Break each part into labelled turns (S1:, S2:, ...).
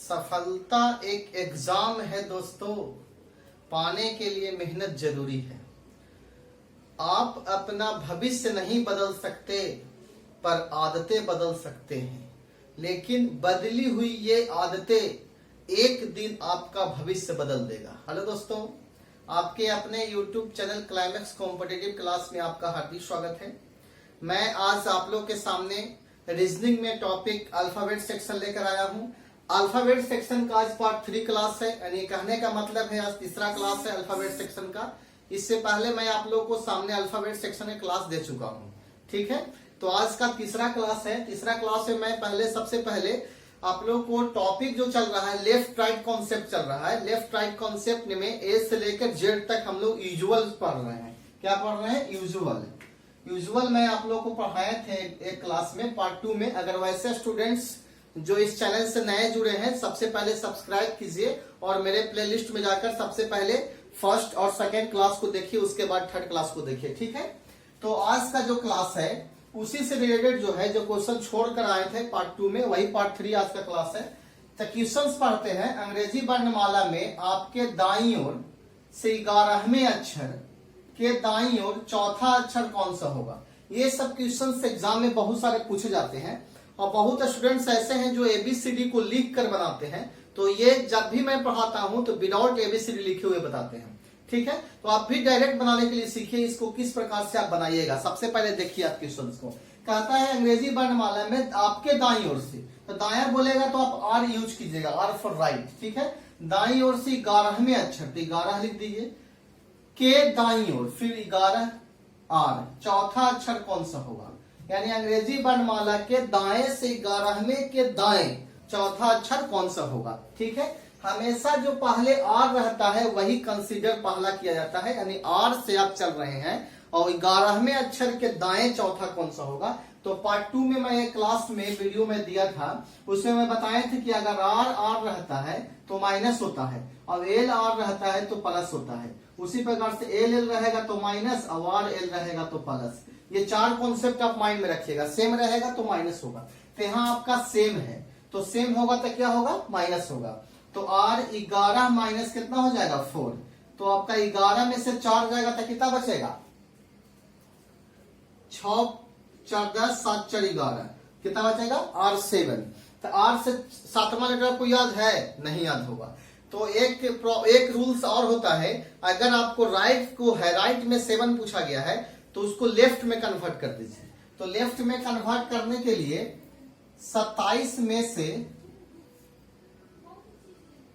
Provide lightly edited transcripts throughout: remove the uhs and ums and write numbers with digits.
S1: सफलता एक एग्जाम है दोस्तों, पाने के लिए मेहनत जरूरी है। आप अपना भविष्य नहीं बदल सकते पर आदतें बदल सकते हैं, लेकिन बदली हुई ये आदतें एक दिन आपका भविष्य बदल देगा। हेलो दोस्तों, आपके अपने YouTube channel climax competitive class में आपका हार्दिक स्वागत है। मैं आज आप लोग के सामने रीजनिंग में टॉपिक अल्फाबेट सेक्शन लेकर आया हूं। अल्फाबेट सेक्शन का आज पार्ट 3 क्लास है, यानी कहने का मतलब है आज तीसरा क्लास है अल्फाबेट सेक्शन का। इससे पहले मैं आप लोगों को सामने अल्फाबेट सेक्शन में क्लास दे चुका हूं, ठीक है। तो आज का तीसरा क्लास है। तीसरा क्लास में मैं सबसे पहले आप लोग को टॉपिक जो चल रहा है लेफ्ट राइट कॉन्सेप्ट चल रहा है। लेफ्ट राइट कॉन्सेप्ट में ए से लेकर जेड तक हम लोग यूजुअल पढ़ रहे हैं। क्या पढ़ रहे हैं? यूजुअल मैं आप लोग को पढ़ाए थे एक क्लास में पार्ट 2 में। अगर वैसे स्टूडेंट्स जो इस चैनल से नए जुड़े हैं, सबसे पहले सब्सक्राइब कीजिए और मेरे प्लेलिस्ट में जाकर सबसे पहले फर्स्ट और सेकेंड क्लास को देखिए, उसके बाद थर्ड क्लास को देखिए, ठीक है। तो आज का जो क्लास है उसी से रिलेटेड जो है, जो क्वेश्चन छोड़कर आए थे पार्ट 2 में, वही पार्ट 3 आज का क्लास है। तो क्वेश्चंस पढ़ते हैं। अंग्रेजी वर्णमाला में आपके दाईं ओर से 11वें अक्षर के दाईं ओर चौथा अक्षर कौन सा होगा? ये सब क्वेश्चंस एग्जाम में बहुत सारे पूछे जाते हैं और बहुत स्टूडेंट्स ऐसे हैं जो ABCD को लिख कर बनाते हैं। तो ये जब भी मैं पढ़ाता हूं तो विदाउट ABCD लिखे हुए बताते हैं, ठीक है। तो आप भी डायरेक्ट बनाने के लिए सीखिए इसको, किस प्रकार से आप बनाइएगा। सबसे पहले देखिए आप क्वेश्चन को। कहता है अंग्रेजी वर्णमाला में आपके दाईं ओर से, तो दायां बोलेगा तो आप R यूज कीजिएगा, R फॉर राइट, ठीक है। दाईं ओर से 11वें अक्षर, तो 11 लिख दीजिए। के दाईं ओर फिर 11 R, चौथा अक्षर कौन सा होगा? यानी अंग्रेजी वर्णमाला के दाएं से 11वें के दाएं चौथा अक्षर कौन सा होगा, ठीक है। हमेशा जो पहले R रहता है वही कंसीडर पहला किया जाता है, यानी R से आप चल रहे हैं और 11वें अक्षर के दाएं चौथा कौन सा होगा। तो पार्ट 2 में मैं एक क्लास में वीडियो में दिया था, उसमें मैं बताए थे कि अगर R रहता है तो माइनस होता है और L रहता है तो प्लस होता है। उसी प्रकार से L रहेगा तो माइनस और L रहेगा तो प्लस। ये 4 कॉन्सेप्ट आप माइंड में रखिएगा। सेम रहेगा तो माइनस होगा, तो यहाँ आपका सेम है तो सेम होगा तो क्या होगा? माइनस होगा। तो R 11 माइनस कितना हो जाएगा? 4। तो आपका 11 में से 4 जाएगा तो कितना बचेगा? 6 4 10 7 4 11, कितना बचेगा? R 7। तो R से 7वां लेटर आपको याद है? नहीं याद होगा। तो एक रूल्स और होता है, अगर आपको राइट को है, राइट में 7 पूछा गया है तो उसको लेफ्ट में कन्वर्ट कर दीजिए। तो लेफ्ट में कन्वर्ट करने के लिए 27 में से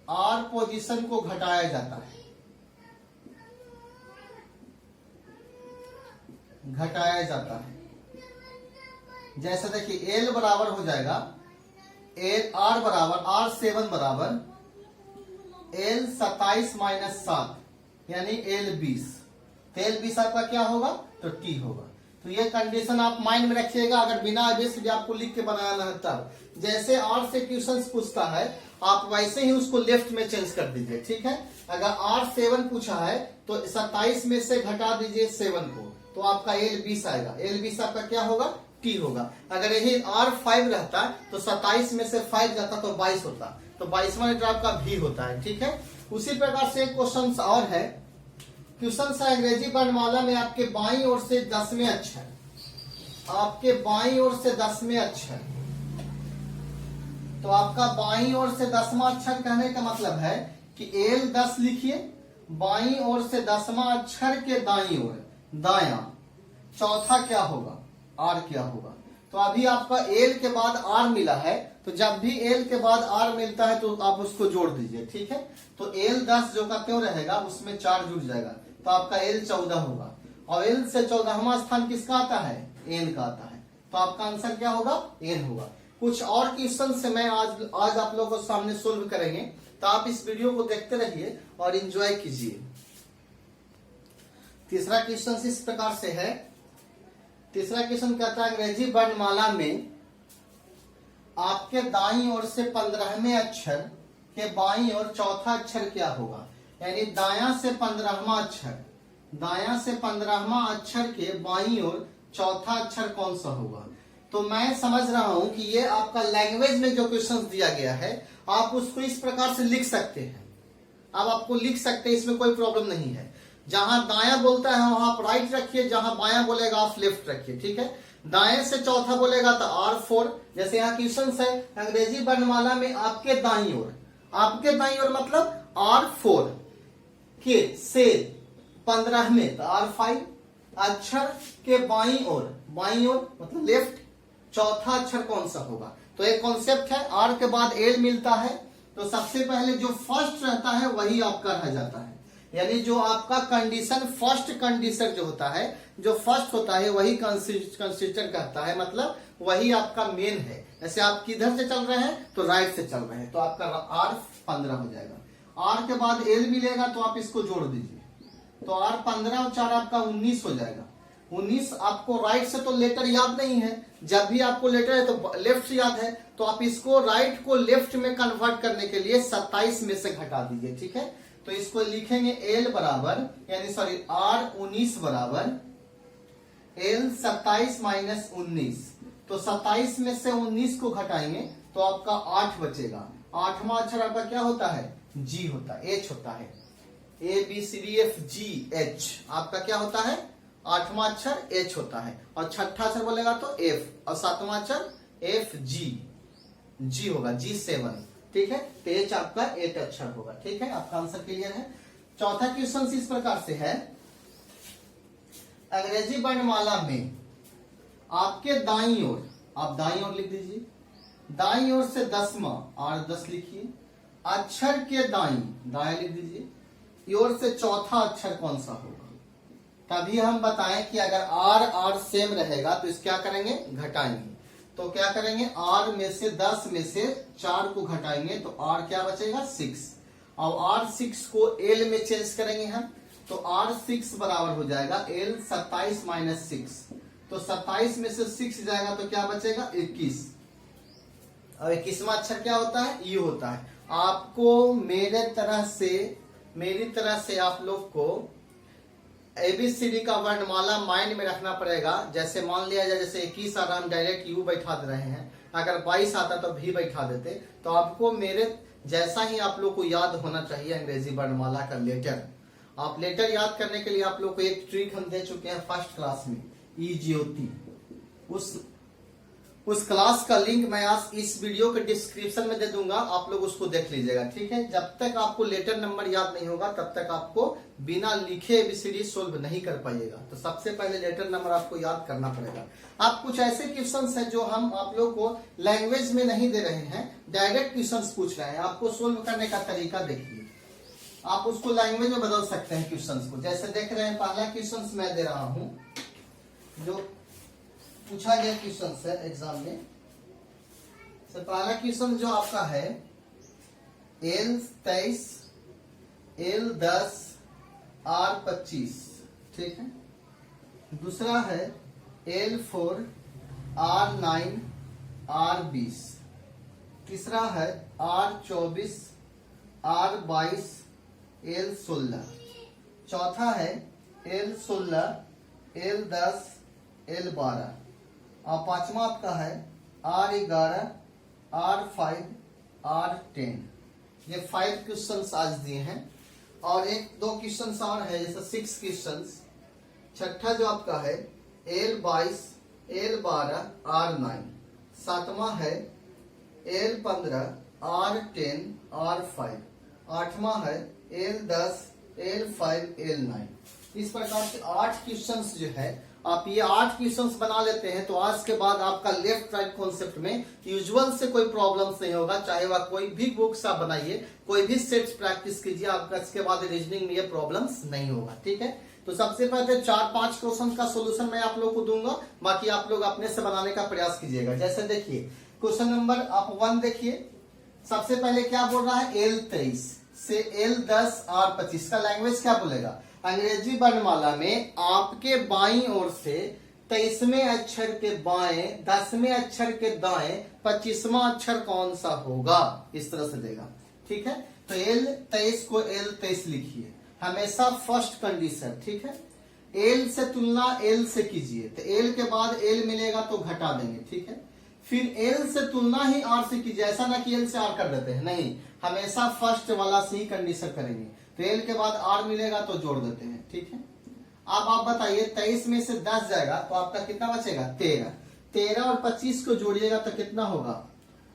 S1: R पोजीशन को घटाया जाता है, घटाया जाता है। जैसे देखिए L बराबर हो जाएगा R बराबर R7 बराबर L 27 माइनस 7 यानी L 20। तो L 20 आपका क्या होगा? तो T होगा। तो ये कंडीशन आप माइंड में रखिएगा। अगर बिना ABCD आपको लिख के बनाना है तब, जैसे R से क्वेश्चंस पूछता है आप वैसे ही उसको लेफ्ट में चेंज कर दीजिए, ठीक है। अगर R 7 पूछा है तो 27 में से घटा दीजिए 7 को, तो आपका L 20 आएगा। L 20 आपका क्या होगा? T होगा। अगर यही R 5 रहता तो 27 में से 5 जाता तो 22 होता, तो 22वां लेटर आपका V होता है, ठीक है। उसी प्रकार से क्वेश्चन और है। क्वेश्चन है अंग्रेजी वर्णमाला में आपके बाईं ओर से 10वें अक्षर, आपके बाईं ओर से 10वें अक्षर। तो आपका बाईं ओर से 10वां अक्षर कहने का मतलब है कि L 10 लिखिए, बाईं ओर से 10वां अक्षर के दाईं ओर दायां चौथा क्या होगा? R क्या होगा? तो अभी आपका L के बाद R मिला है, तो जब भी L के बाद R मिलता है तो आप उसको जोड़ दीजिए, ठीक है। तो L 10 जो का क्यों रहेगा, उसमें 4 जुड़ जाएगा, तो आपका L 14 होगा। और L से 14वां स्थान किसका आता है? N का आता है। तो आपका आंसर क्या होगा? N होगा। कुछ और क्वेश्चन से मैं आज आप लोगों को सामने सोल्व करेंगे, तो आप इस वीडियो को देखते रहिए और एंजॉय कीजिए। तीसरा क्वेश्चन इस प्रकार से है। तीसरा क्वेश्चन कहता है अंग्रेजी वर्णमाला में आपके दाईं ओर से 15वें अक्षर के बाईं ओर चौथा अक्षर क्या होगा? यानी दायां से 15वां अक्षर, दायां से 15वां अक्षर के बाईं ओर चौथा अक्षर कौन सा होगा? तो मैं समझ रहा हूं कि ये आपका लैंग्वेज में जो क्वेश्चन दिया गया है आप उसको इस प्रकार से लिख सकते हैं। अब आपको लिख सकते हैं, इसमें कोई प्रॉब्लम नहीं है। जहां दायां बोलता है वहां आप राइट रखिए, जहां बायां बोलेगा आप लेफ्ट रखिए, ठीक है। दाएं से चौथा बोलेगा तो R4। जैसे यहाँ क्वेश्चन है अंग्रेजी वर्णमाला में आपके दाईं ओर, आपके दाईं ओर मतलब R4 के से 15 में तो R5, अक्षर के बाईं ओर मतलब लेफ्ट, चौथा अक्षर कौन सा होगा। तो एक कॉन्सेप्ट है, R के बाद L मिलता है तो सबसे पहले जो फर्स्ट रहता है वही आपका रह जाता है। यानी जो आपका कंडीशन, फर्स्ट कंडीशन जो होता है, जो फर्स्ट होता है वही कंसिस्टर करता है, मतलब वही आपका मेन है। जैसे आप किधर से चल रहे हैं तो राइट से चल रहे हैं, तो आपका R 15 हो जाएगा। R के बाद L मिलेगा तो आप इसको जोड़ दीजिए, तो R 15 और 4 आपका 19 हो जाएगा। 19 आपको राइट से तो लेटर याद नहीं है, जब भी आपको लेटर है तो लेफ्ट से याद है, तो आप इसको राइट को लेफ्ट में कन्वर्ट करने के लिए 27 में से घटा दीजिए, ठीक है। तो इसको लिखेंगे L बराबर, यानी सॉरी R 19 बराबर L 27 माइनस 19। तो 27 में से 19 को घटाएंगे तो आपका 8 बचेगा। 8वां अक्षर आपका क्या होता है, G होता है, H होता है। ABCDFGH आपका क्या होता है, 8वां अक्षर H होता है, और 6ठा अक्षर बोलेगा तो F, और 7वां अक्षर FG होगा, G7, ठीक है। तो H आपका 8 अक्षर होगा, ठीक है। आपका आंसर क्लियर है। चौथा क्वेश्चन इस प्रकार से है, अंग्रेजी वर्णमाला में आपके दाईं ओर, आप दाईं ओर लिख दीजिए, दाईं ओर से 10वां R10 लिखिए, अक्षर के दाएं लिख दीजिए, ओर से चौथा अक्षर कौन सा होगा। तभी हम बताएं कि अगर R सेम रहेगा तो इस क्या करेंगे, घटाएंगे। तो क्या करेंगे, R में से 10 में से 4 को घटाएंगे तो R क्या बचेगा, 6। और R6 को L में चेंज करेंगे हम, तो R6 बराबर हो जाएगा L 27 माइनस 6। तो 27 में से 6 जाएगा तो क्या बचेगा, 21। और 21वां अक्षर क्या होता है, U होता है। आपको मेरी तरह से आप लोग को ABCD का वर्णमाला माइंड में रखना पड़ेगा। जैसे मान लिया जाए, जैसे 21 आ रहा, हम डायरेक्ट U बैठा दे रहे हैं, अगर 22 आता तो भी बैठा देते। तो आपको मेरे जैसा ही आप लोग को याद होना चाहिए अंग्रेजी वर्णमाला का लेटर। आप लेटर याद करने के लिए आप लोग को एक ट्रिक हम दे चुके हैं फर्स्ट क्लास में, ई ज्योति। उस क्लास का लिंक मैं आज इस वीडियो के डिस्क्रिप्शन में दे दूंगा, आप लोग उसको देख लीजिएगा, ठीक है। जब तक आपको लेटर नंबर याद नहीं होगा तब तक आपको बिना लिखे ABCD सोल्व नहीं कर पाइएगा। तो सबसे पहले लेटर नंबर आपको याद करना पड़ेगा। आप कुछ ऐसे क्वेश्चंस हैं जो हम आप लोग को लैंग्वेज में नहीं दे रहे हैं, डायरेक्ट क्वेश्चंस पूछ रहे हैं। आपको सोल्व करने का तरीका देखिए, आप उसको लैंग्वेज में बदल सकते हैं क्वेश्चंस को। जैसे देख रहे हैं, पहला क्वेश्चन मैं दे रहा हूं जो पूछा गया क्वेश्चन है एग्जाम में। तो पहला क्वेश्चन जो आपका है L23 L10 R25, ठीक है। दूसरा है L4 R9 R20। तीसरा है R24 R22 L16। चौथा है L16 L10 L12। और पांचवा आपका है R11 R5 R10। ये 5 क्वेश्चंस आज दिए हैं, और एक दो क्वेश्चंस और है, जैसे 6 क्वेश्चंस। छठा जो आपका है L22 L12 R9। सातवां है L15 R10 R5। आठवां है L10 L5 L9। इस प्रकार से 8 क्वेश्चंस जो है, आप ये 8 क्वेश्चंस बना लेते हैं तो आज के बाद आपका लेफ्ट राइट कॉन्सेप्ट में यूजुअल से कोई प्रॉब्लम्स नहीं होगा। चाहे वह कोई भी बुक्स आप बनाइए, कोई भी सेट्स प्रैक्टिस कीजिए, आपका इसके बाद रीजनिंग में ये प्रॉब्लम्स नहीं होगा, ठीक है। तो सबसे पहले 4-5 क्वेश्चन का सोल्यूशन मैं आप लोग को दूंगा, बाकी आप लोग अपने से बनाने का प्रयास कीजिएगा। जैसे देखिए क्वेश्चन नंबर आप 1 देखिए, सबसे पहले क्या बोल रहा है, L23 से L10 R25 का लैंग्वेज क्या बोलेगा। अंग्रेजी वर्णमाला में आपके बाईं ओर से 23वें अक्षर के बाएं, 10वें अक्षर के दाएं, 25वां अक्षर कौन सा होगा, इस तरह से देगा, ठीक है। तो L23 को L23 लिखिए, हमेशा फर्स्ट कंडीशन, ठीक है। L से तुलना L से कीजिए, तो L के बाद L मिलेगा तो घटा देंगे, ठीक है। फिर एल से तुलना ही आर से कीजिए, ऐसा ना कि एल से आर कर देते हैं, नहीं, हमेशा फर्स्ट वाला से ही कंडीशन करेंगे। तो एल के बाद आर मिलेगा तो जोड़ देते हैं, ठीक है। अब आप बताइए 23 में से 10 जाएगा तो आपका कितना बचेगा 13, 13 और 25 को जोड़िएगा तो कितना होगा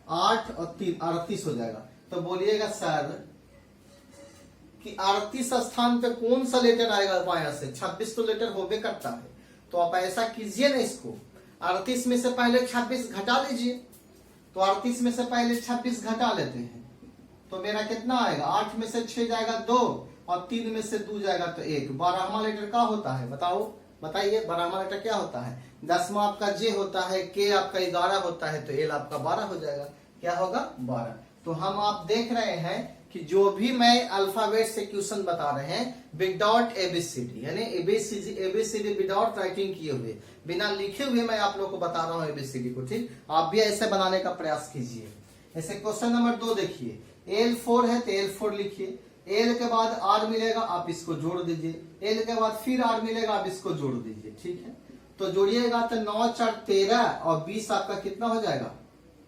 S1: 8 और 3 38 हो जाएगा। तो बोलिएगा सर कि 38 स्थान पे कौन सा लेटर आएगा बाया से, 26 तो लेटर होबे करता है। तो आप ऐसा कीजिए ना, इसको 38 में से पहले 26 घटा लीजिए। तो 38 में से पहले 26 घटा लेते हैं तो मेरा कितना आएगा, 8 में से 6 जाएगा 2 और 3 में से 2 जाएगा तो 1। 12वां लेटर क्या होता है बताओ, बताइए 12वां लेटर क्या होता है, 10वां आपका जे होता है, के आपका 11 होता है, तो एल आपका 12 हो जाएगा। क्या होगा 12। तो हम आप देख रहे हैं कि जो भी मैं अल्फाबेट से क्वेश्चन बता रहे हैं विदाउट एबीसीडी, यानी एबीसीडी विदाउट राइटिंग किए हुए, बिना लिखे हुए मैं आप लोग को बता रहा हूँ एबीसीडी को, ठीक। आप भी ऐसे बनाने का प्रयास कीजिए। ऐसे क्वेश्चन नंबर 2 देखिए, L4 है तो L4 लिखिए, एल के बाद आर मिलेगा आप इसको जोड़ दीजिए, एल के बाद फिर आर मिलेगा आप इसको जोड़ दीजिए, ठीक है। तो जोड़िएगा तो 9 4 13 और 20 आपका कितना हो जाएगा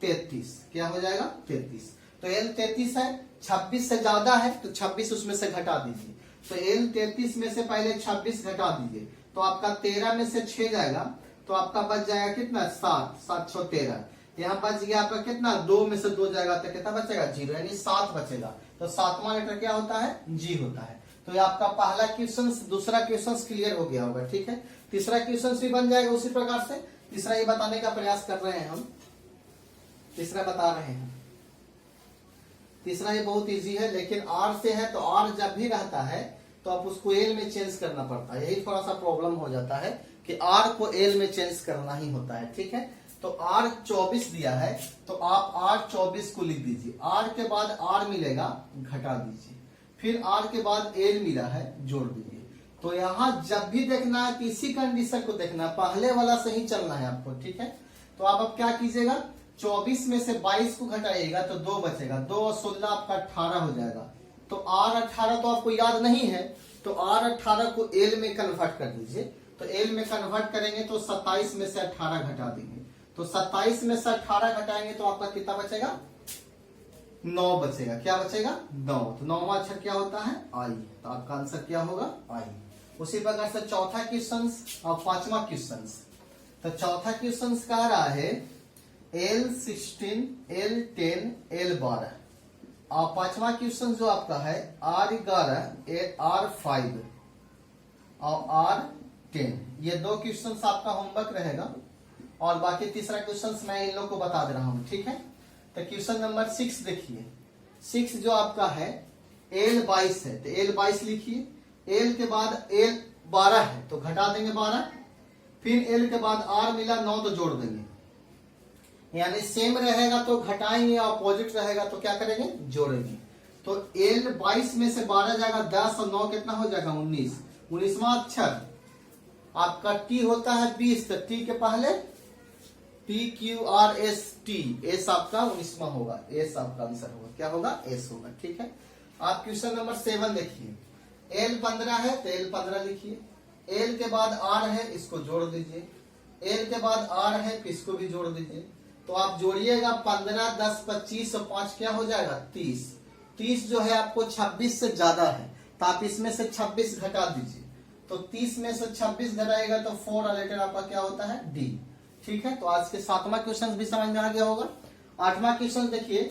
S1: 33। क्या हो जाएगा 33। तो एल 33 है, 26 से ज्यादा है तो 26 उसमें से घटा दीजिए। तो एल 33 में से पहले 26 घटा दीजिए तो आपका 13 में से 6 जाएगा तो आपका बच जाएगा कितना 7, 7 6 13। यहाँ बच गया आपका कितना 2 में से 2 जाएगा तो कितना बचेगा 0, यानी 7 बचेगा। तो 7वां लेटर क्या होता है जी होता है। तो ये आपका पहला क्वेश्चन, दूसरा क्वेश्चन क्लियर हो गया होगा, ठीक है। तीसरा क्वेश्चन भी बन जाएगा उसी प्रकार से। तीसरा ये बताने का प्रयास कर रहे हैं हम, तीसरा बता रहे हैं। तीसरा ये बहुत इजी है, लेकिन आर से है तो आर जब भी रहता है तो आप उसको एल में चेंज करना पड़ता है। यही थोड़ा सा प्रॉब्लम हो जाता है कि आर को एल में चेंज करना ही होता है, ठीक है। तो आर 24 दिया है तो आप आर 24 को लिख दीजिए, आर के बाद आर मिलेगा घटा दीजिए, फिर आर के बाद एल मिला है जोड़ दीजिए। तो यहाँ जब भी देखना है इसी कंडीशन को देखना है, पहले वाला से ही चलना है आपको, ठीक है। तो आप अब क्या कीजिएगा 24 में से 22 को घटाइएगा तो 2 बचेगा, 2 और 16 आपका 18 हो जाएगा। तो आर 18 तो आपको याद नहीं है तो आर 18 को एल में कन्वर्ट कर दीजिए। तो एल में कन्वर्ट करेंगे तो 27 में से 18 घटा देंगे, तो 27 में से 18 घटाएंगे तो आपका कितना बचेगा 9 बचेगा। क्या बचेगा 9। तो 9वां अक्षर क्या होता है आई। तो आपका आंसर क्या होगा आई। उसी प्रकार से चौथा क्वेश्चन और 5वां क्वेश्चन। तो चौथा क्वेश्चन कह रहा है L16 L10 L12 और 5वां क्वेश्चन जो आपका है R11 R5 और R10। ये 2 क्वेश्चन आपका होमवर्क रहेगा और बाकी तीसरा क्वेश्चन मैं इन लोग को बता दे रहा हूं, ठीक है। तो क्वेश्चन नंबर 6 देखिए, 6 जो आपका है L22 है तो L22 लिखिए, L के बाद L12 है तो घटा देंगे 12, फिर L के बाद R मिला 9 तो जोड़ देंगे, यानी सेम रहेगा तो घटाएंगे, अपोजिट रहेगा तो क्या करेंगे जोड़ेंगे। तो L22 में से 12 जाएगा 10 और 9 कितना हो जाएगा 19। 19वां अक्षर आपका T होता है 20, तो T के पहले TQRST, एस आपका 19वां होगा, एस आपका आंसर होगा। क्या होगा एस होगा, ठीक है। आप क्वेश्चन नंबर 7 देखिए, L15 है तो L15 लिखिए, L के बाद R है इसको जोड़ दीजिए, L के बाद R है तो इसको भी जोड़ दीजिए। तो आप जोड़िएगा 15 10 25 और 5 क्या हो जाएगा 30। 30 जो है आपको 26 से ज्यादा है तो आप इसमें से 26 घटा दीजिए। तो 30 में से 26 घटाएगा तो 4 लेटर आपका क्या होता है डी, ठीक है। तो आज के 7वां क्वेश्चन भी समझ में आ गया होगा। 8वां क्वेश्चन देखिए,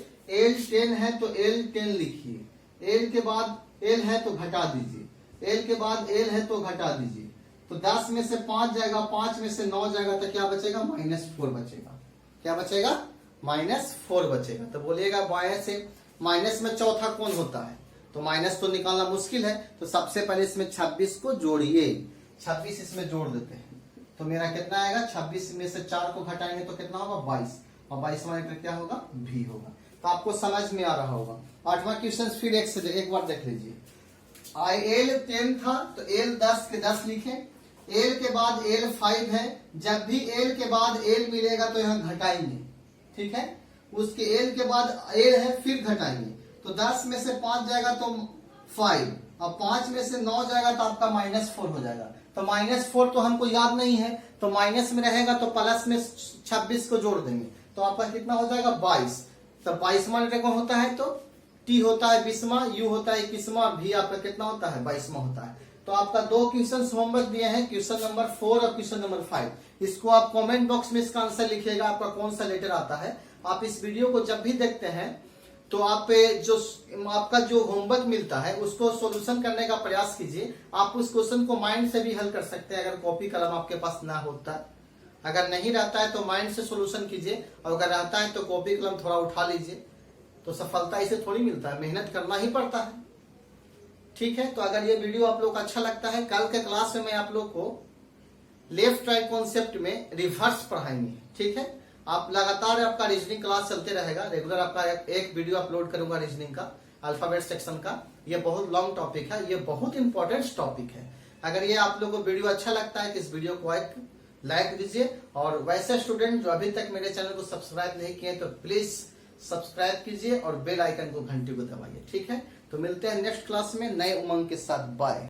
S1: L10 है तो L10 लिखिए, L के बाद L है तो घटा दीजिए, L के बाद L है तो घटा दीजिए। तो 10 में से 5 जाएगा, 5 में से 9 जाएगा तो क्या बचेगा -4 बचेगा। क्या बचेगा -4 बचेगा। तो बोलिएगा बाएं से माइनस में चौथा कौन होता है, तो माइनस तो निकालना मुश्किल है, तो सबसे पहले इसमें 26 को जोड़िए, 26 इसमें जोड़ देते हैं तो मेरा कितना आएगा 26 में से 4 को घटाएंगे तो कितना होगा 22 और 22वां लेटर क्या होगा भी होगा। तो आपको समझ में आ रहा होगा। 8वां क्वेश्चन फिर एक बार देख लीजिए, L10 था तो L10 के 10 लिखे, L के बाद L5 है, जब भी L के बाद L मिलेगा तो यहाँ घटाएंगे, ठीक है। उसके L के बाद L है फिर घटाएंगे, तो 10 में से 5 जाएगा तो 5 और 5 में से 9 जाएगा तो आपका -4 हो जाएगा। तो -4 तो हमको याद नहीं है, तो माइनस में रहेगा तो प्लस में 26 को जोड़ देंगे, तो आपका कितना हो जाएगा 22। तो 22वां लेटर कौन होता है, तो टी होता है 20वां, यू होता है 21वां, भी आपका कितना होता है 22वां होता है। तो आपका 2 क्वेश्चन होमवर्क दिए हैं, क्वेश्चन नंबर 4 और क्वेश्चन नंबर 5। इसको आप कमेंट बॉक्स में इसका आंसर लिखिएगा, आपका कौन सा लेटर आता है। आप इस वीडियो को जब भी देखते हैं तो आप जो आपका जो होमवर्क मिलता है उसको सॉल्यूशन करने का प्रयास कीजिए। आप उस क्वेश्चन को माइंड से भी हल कर सकते हैं अगर कॉपी कलम आपके पास ना होता। अगर नहीं रहता है तो माइंड से सॉल्यूशन कीजिए, और अगर रहता है तो कॉपी कलम थोड़ा उठा लीजिए। तो सफलता इसे थोड़ी मिलता है, मेहनत करना ही पड़ता है। ठीक है, तो अगर ये वीडियो आप लोग को अच्छा लगता है, कल के क्लास में मैं आप लोग को लेफ्ट राइट कॉन्सेप्ट में रिवर्स पढ़ाएंगे। ठीक है, आप लगातार आपका रीजनिंग क्लास चलते रहेगा, रेगुलर आपका एक वीडियो अपलोड करूंगा रीजनिंग का, अल्फाबेट सेक्शन का। ये बहुत लॉन्ग टॉपिक है, ये बहुत इंपॉर्टेंट टॉपिक है। अगर ये आप लोगों को वीडियो अच्छा लगता है तो इस वीडियो को एक लाइक दीजिए, और वैसे स्टूडेंट जो अभी तक मेरे चैनल को सब्सक्राइब नहीं किए तो प्लीज सब्सक्राइब कीजिए और बेल आइकन को घंटी को दबाइए। ठीक है, तो मिलते हैं नेक्स्ट क्लास में नए उमंग के साथ। बाय।